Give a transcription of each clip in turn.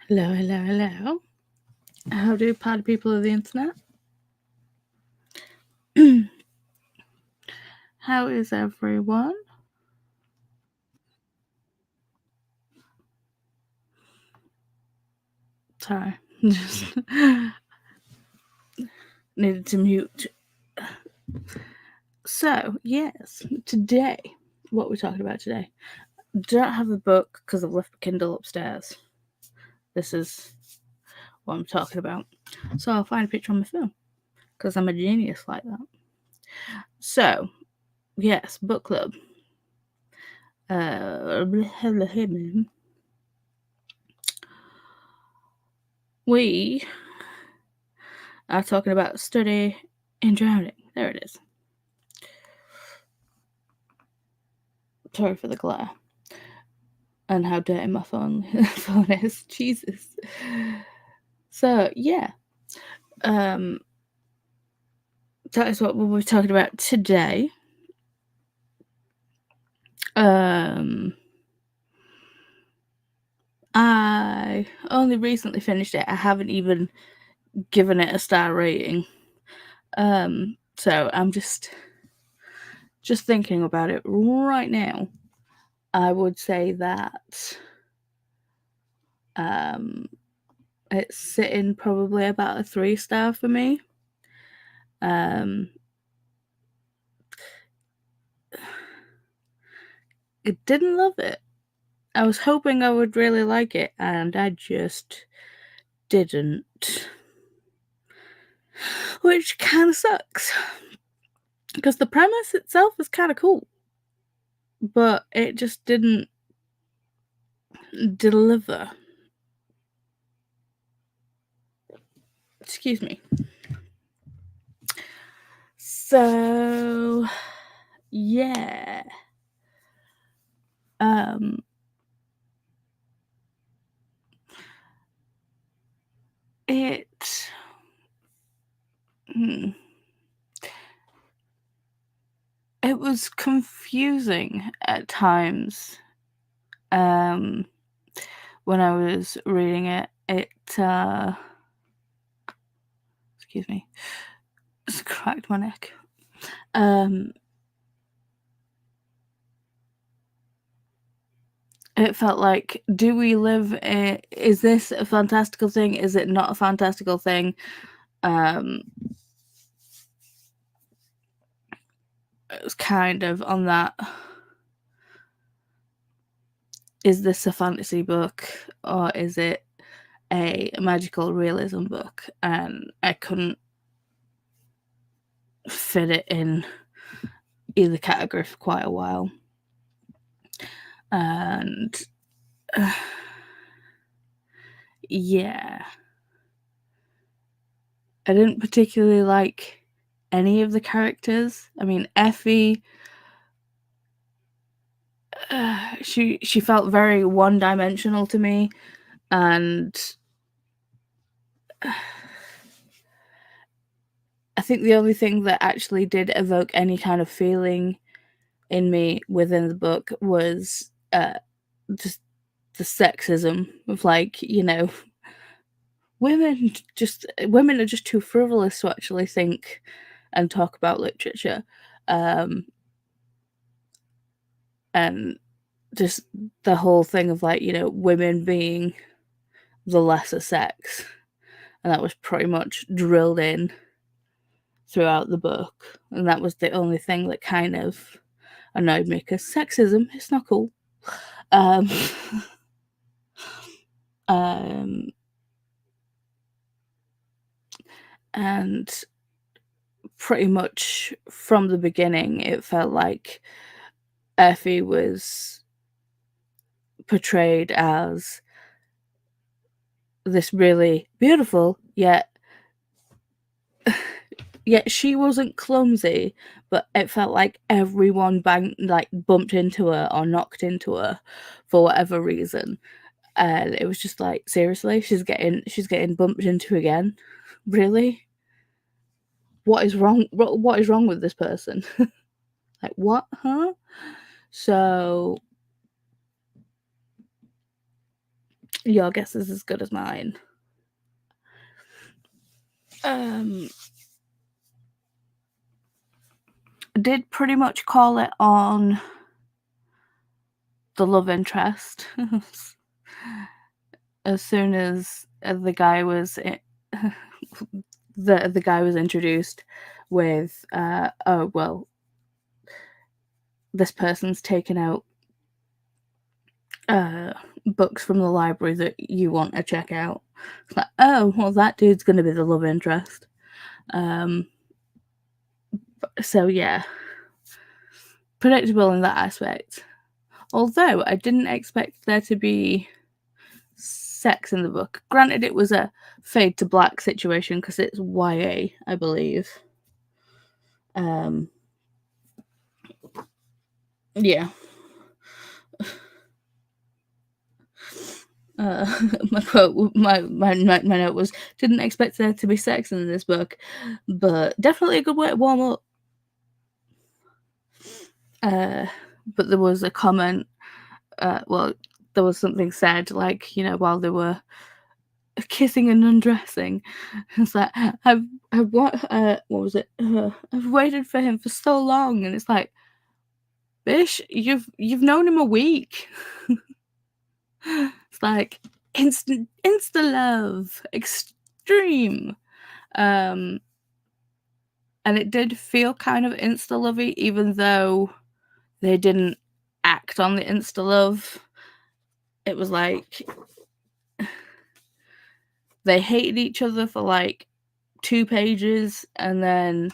Hello, hello, hello. How do party people of the internet? How is everyone? Sorry, just needed to mute. So, yes, today, what we're talking about today. Don't have the book because I've left the Kindle upstairs. This is what I'm talking about. So I'll find a picture on my phone because I'm a genius like that. So, yes, book club. We are talking about study in drowning. There it is. Sorry for the glare. And how dirty my phone is. Jesus. So, yeah. That is what we'll be talking about today. I only recently finished it. I haven't even given it a star rating. So I'm just thinking about it right now. I would say that it's sitting probably about a 3-star for me. I didn't love it. I was hoping I would really like it, and I just didn't. Which kind of sucks. Because the premise itself is kind of cool. But it just didn't deliver. Excuse me. So, yeah. It was confusing at times. When I was reading it, excuse me, just cracked my neck. It felt like, do we live is this a fantastical thing? Is it not a fantastical thing? It was kind of on that, is this a fantasy book or is it a magical realism book? And I couldn't fit it in either category for quite a while. And yeah, I didn't particularly like any of the characters. I mean, Effie, she felt very one-dimensional to me, and I think the only thing that actually did evoke any kind of feeling in me within the book was just the sexism of, like, you know, women are just too frivolous to actually think and talk about literature, and just the whole thing of, like, you know, women being the lesser sex, and that was pretty much drilled in throughout the book, and that was the only thing that kind of annoyed me, because sexism, it's not cool. And pretty much from the beginning, it felt like Effie was portrayed as this really beautiful, yet she wasn't clumsy, but it felt like everyone bumped into her or knocked into her for whatever reason. And it was just like, seriously, she's getting bumped into again? Really? What is wrong? What is wrong with this person? Like, what? Huh? So Your guess is as good as mine. Did pretty much call it on the love interest as soon as the guy was the guy was introduced with oh well, this person's taken out books from the library that you want to check out. It's like, oh well, that dude's gonna be the love interest. So yeah, predictable in that aspect. Although I didn't expect there to be sex in the book. Granted, it was a fade to black situation because it's YA, I believe. Yeah. My quote, my note was, didn't expect there to be sex in this book, but definitely a good way to warm up. But there was a comment, well, there was something said, like, you know, while they were kissing and undressing. It's like, what was it? I've waited for him for so long, and it's like, bish, you've known him a week. It's like insta love, extreme. And it did feel kind of insta lovey, even though they didn't act on the insta love. It was like they hated each other for like 2 pages, and then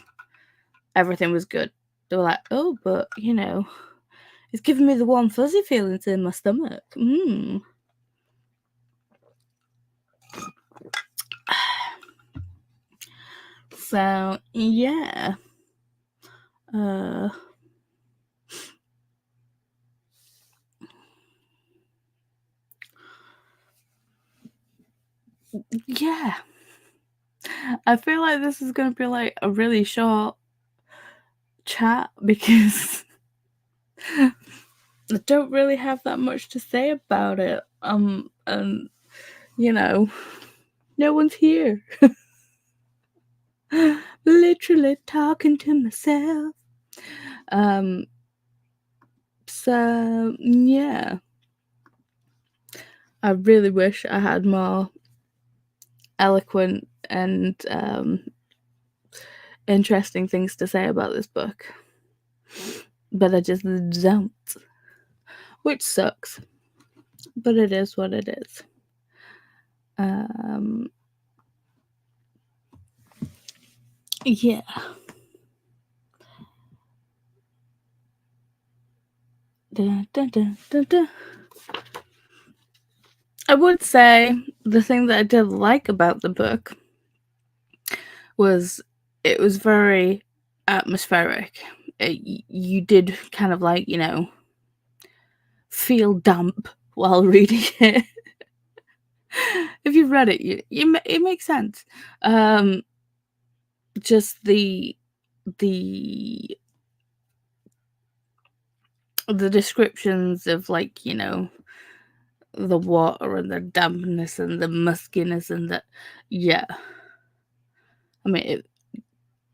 everything was good. They were like, oh, but you know, it's giving me the warm fuzzy feelings in my stomach. So yeah. Yeah. I feel like this is gonna be like a really short chat because I don't really have that much to say about it. And you know, no one's here. Literally talking to myself. So yeah. I really wish I had more eloquent and interesting things to say about this book. But I just don't. Which sucks. But it is what it is. Yeah. Dun, dun, dun, dun, dun. I would say the thing that I did like about the book was it was very atmospheric. You did kind of like, you know, feel damp while reading it. If you've read it, it makes sense. Just the descriptions of, like, you know, the water and the dampness and the muskiness and the yeah. I mean,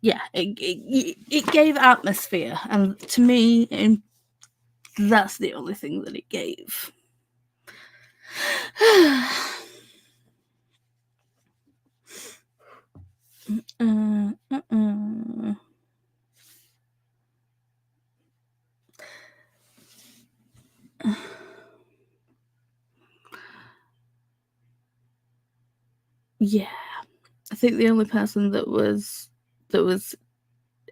it gave atmosphere, and to me, that's the only thing that it gave. Yeah, I think the only person that was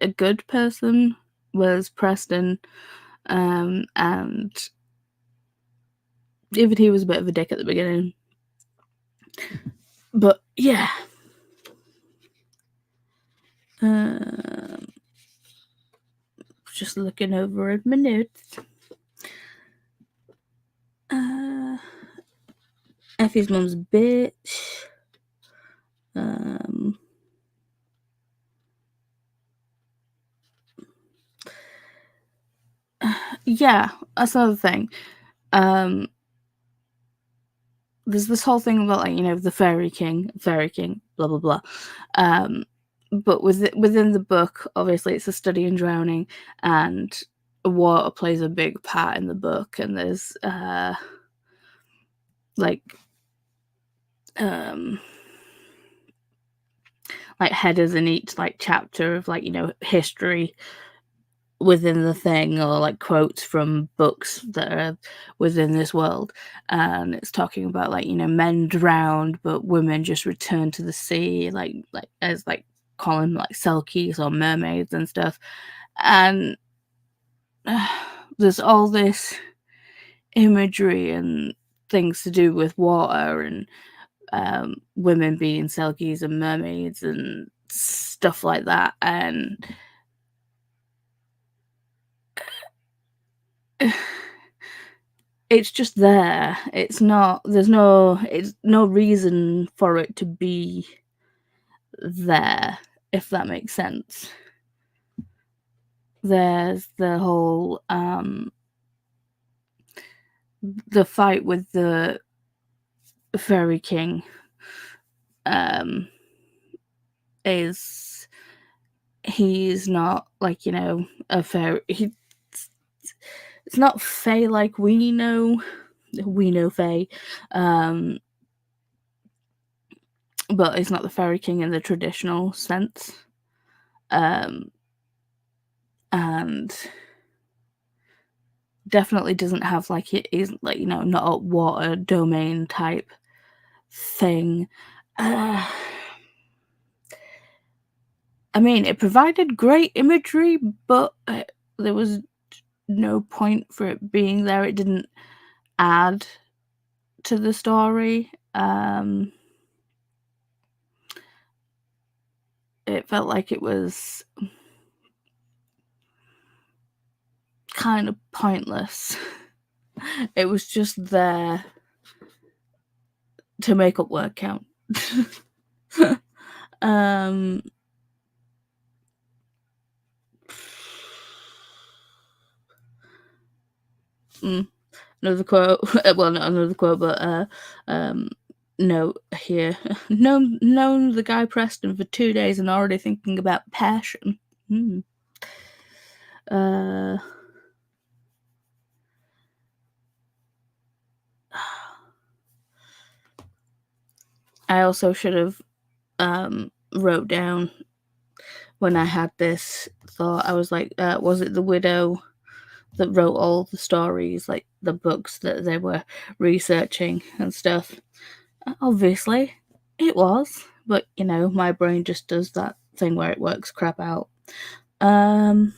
a good person was Preston, and even he was a bit of a dick at the beginning. But yeah. Just looking over at my notes. Effie's mom's a bitch. Yeah, that's another thing. there's this whole thing about, like, the fairy king, blah blah blah. But within the book, obviously it's a study in drowning, and water plays a big part in the book, and there's like headers in each like chapter of like history within the thing, or like quotes from books that are within this world, and it's talking about like men drowned but women just returned to the sea, like as like calling like selkies or mermaids and stuff. And there's all this imagery and things to do with water and women being selkies and mermaids and stuff like that, and it's just there. It's not, there's no reason for it to be there, if that makes sense. There's the whole the fight with the fairy king is he's not like a fairy. It's not fae like we know fae, but it's not the fairy king in the traditional sense, and definitely doesn't have like, it is like not a water domain type thing. I mean, it provided great imagery, but there was no point for it being there. It didn't add to the story. It felt like it was kind of pointless. It was just there to make up word count. Another quote. Well, not another quote, but note here. Known the guy Preston for 2 days and already thinking about passion. I also should have wrote down when I had this thought. I was like, was it the widow that wrote all the stories, like the books that they were researching and stuff? Obviously, it was, but my brain just does that thing where it works crap out. The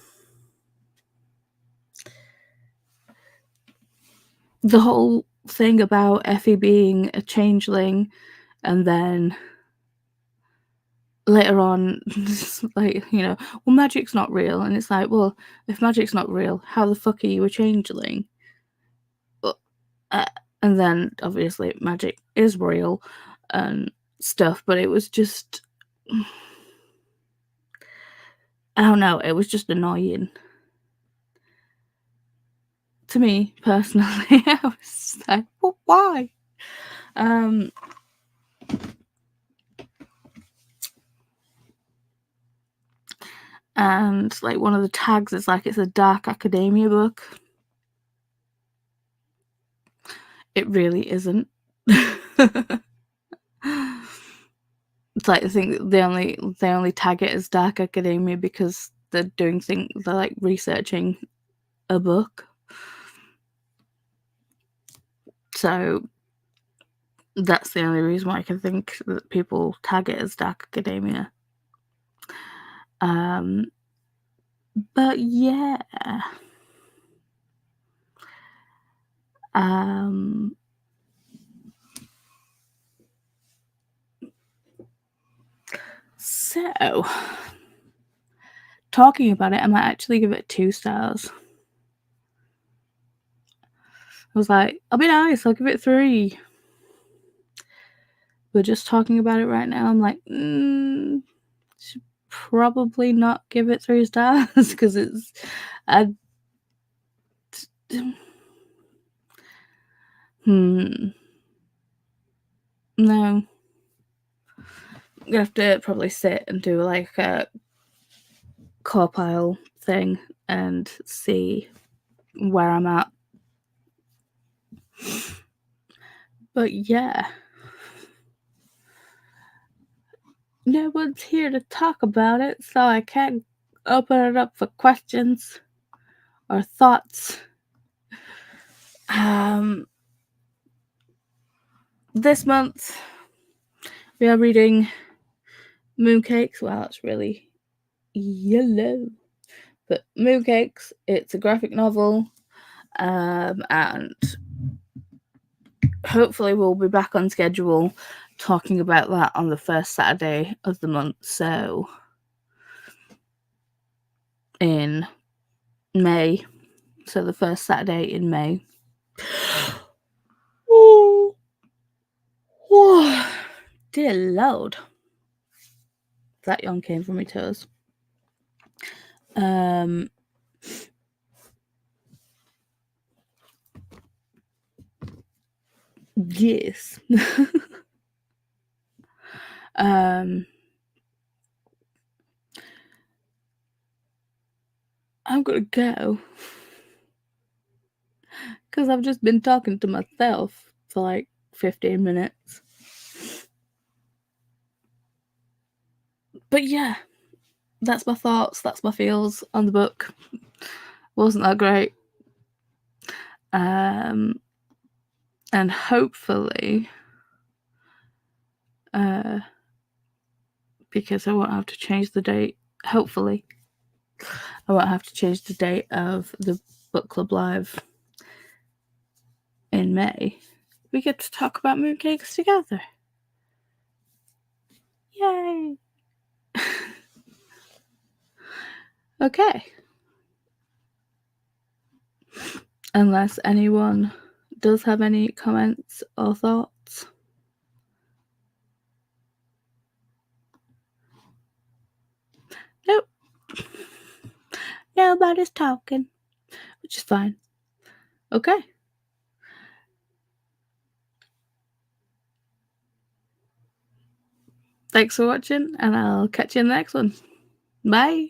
whole thing about Effie being a changeling, and then later on, like, well, magic's not real, and it's like, well, if magic's not real, how the fuck are you a changeling? And then obviously magic is real and stuff, but it was just, I don't know, it was just annoying to me personally. I was like, well, why? And like one of the tags is like, it's a dark academia book. It really isn't. It's like, I think they only tag it as dark academia because they're like researching a book. So that's the only reason why I can think that people tag it as dark academia. But yeah. So, talking about it, I might actually give it 2 stars. I was like, I'll be nice, I'll give it 3. But just talking about it right now, I'm like, should probably not give it 3 stars because it's, No. I'm gonna have to probably sit and do like a core pile thing and see where I'm at. But yeah. No one's here to talk about it, so I can't open it up for questions or thoughts. This month we are reading Mooncakes. Wow, it's really yellow. But Mooncakes, it's a graphic novel, and hopefully we'll be back on schedule talking about that on the first Saturday of the month. So in May. So the first Saturday in May. Oh, dear Lord. That yawn came from my toes. Yes. I'm gonna go because I've just been talking to myself for like 15 minutes. But yeah, that's my thoughts, that's my feels on the book. Wasn't that great? And hopefully, because I won't have to change the date, hopefully, I won't have to change the date of the book club live in May. We get to talk about mooncakes together. Yay! Okay. Unless anyone does have any comments or thoughts. Nope. Nobody's talking, which is fine. Okay. Thanks for watching, and I'll catch you in the next one. Bye.